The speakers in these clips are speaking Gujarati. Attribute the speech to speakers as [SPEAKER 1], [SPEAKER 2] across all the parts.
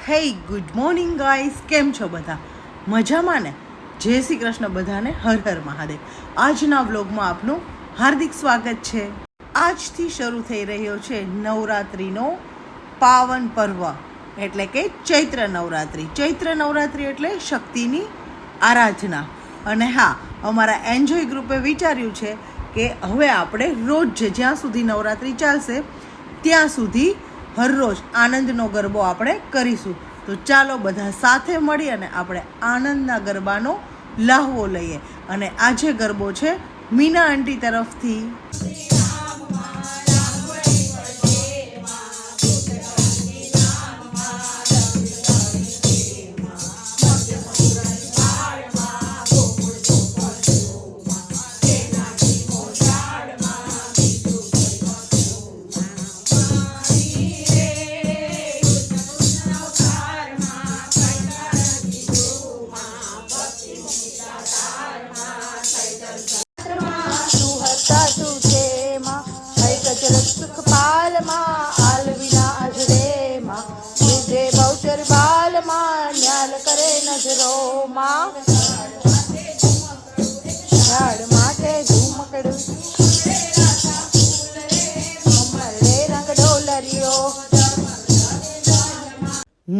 [SPEAKER 1] હે ગુડ મોર્નિંગ ગાઈસ, કેમ છો બધા? મજામાં ને? જય શ્રી કૃષ્ણ બધાને, હર હર મહાદેવ. આજના વ્લોગમાં આપનું હાર્દિક સ્વાગત છે. આજથી શરૂ થઈ રહ્યો છે નવરાત્રિનો પાવન પર્વ, એટલે કે ચૈત્ર નવરાત્રિ. ચૈત્ર નવરાત્રિ એટલે શક્તિની આરાધના. અને હા, અમારા એન્જોય ગ્રુપે વિચાર્યું છે કે હવે આપણે રોજ જ્યાં સુધી નવરાત્રિ ચાલશે ત્યાં સુધી હરરોજ આનંદનો ગરબો આપણે કરીશું. તો ચાલો બધા સાથે મળી અને આપણે આનંદના ગરબાનો લાહવો લઈએ. અને આજે ગરબો છે મીના આંટી તરફથી.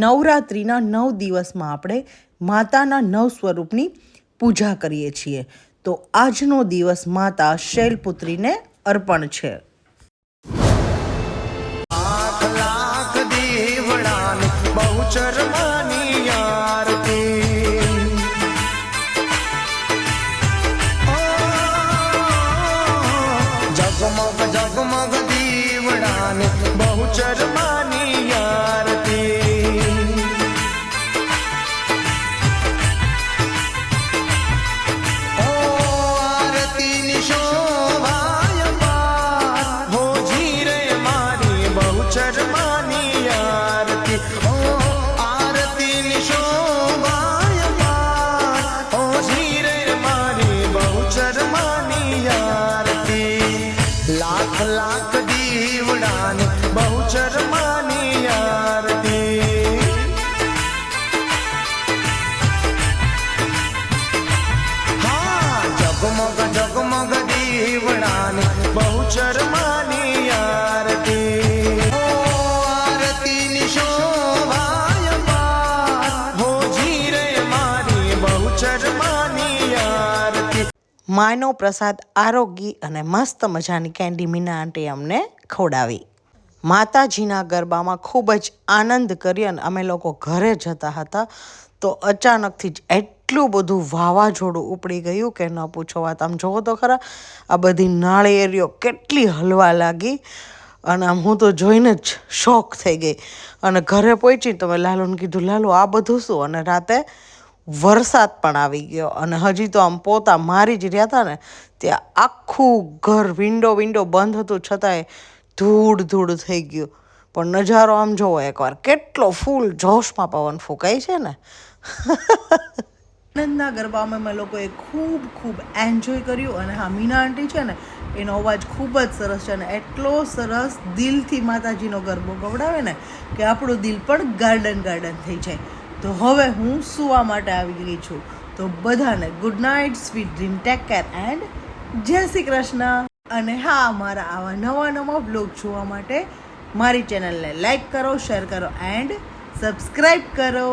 [SPEAKER 1] નવરાત્રિના 9 દિવસમાં આપણે માતાના 9 સ્વરૂપની પૂજા કરીએ છીએ. તો આજનો દિવસ માતા શૈલપુત્રીને અર્પણ છે.
[SPEAKER 2] જગમગ જગમગ દીવડાને બહુચર માની આરતી. ઓ આરતીની શોભાય પાર હો જીરે મારી બહુચર માની આરતી. ઓ આરતીની શોભાય પાર હો જીરે મારી બહુચર માની આરતી. લાખ લાખ દીવડાને બહુચર માની આરતી. હા, જગમગ જગમગ દીવડાને બહુચર માની આરતી. ઓ આરતીની શોભાય પાર હો જીરે મારી બહુચર માની આરતી.
[SPEAKER 1] માનો પ્રસાદ આરોગી અને મસ્ત મજાની કેન્ડી મીના આંટી અમને ખવડાવી. માતાજીના ગરબામાં ખૂબ જ આનંદ કરી અને અમે લોકો ઘરે જતા હતા તો અચાનકથી જ એટલું બધું વાવાઝોડું ઉપડી ગયું કે ન પૂછો વાત. આમ જોવો તો ખરા, આ બધી નાળિયેરીઓ કેટલી હલવા લાગી અને આમ હું તો જોઈને જ શોક થઈ ગઈ. અને ઘરે પહોંચી તો મેં લાલુને કીધું, લાલુ આ બધું શું? અને રાતે વરસાદ પણ આવી ગયો અને હજી તો આમ પોતા મારી જ રહ્યા હતા ને ત્યાં આખું ઘર વિન્ડો બંધ હતું છતાંય ધૂળ થઈ ગયું. પણ નજારો આમ જોવો એકવાર, કેટલો ફૂલ જોશમાં પવન ફૂંકાય છે ને. આનંદના ગરબામાં અમે લોકોએ ખૂબ એન્જોય કર્યું. અને હા, મીના આંટી છે ને એનો અવાજ ખૂબ જ સરસ છે અને એટલો સરસ દિલથી માતાજીનો ગરબો ગવડાવે ને કે આપણું દિલ પણ ગાર્ડન થઈ જાય. તો હવે હું સૂવા માટે આવી ગઈ છું. તો બધાને good night, sweet dream, take care and જય શ્રી કૃષ્ણ. અને હા, મારા આવા નવા બ્લોગ જોવા માટે મારી ચેનલને લાઈક કરો, શેર કરો એન્ડ સબસ્ક્રાઈબ કરો.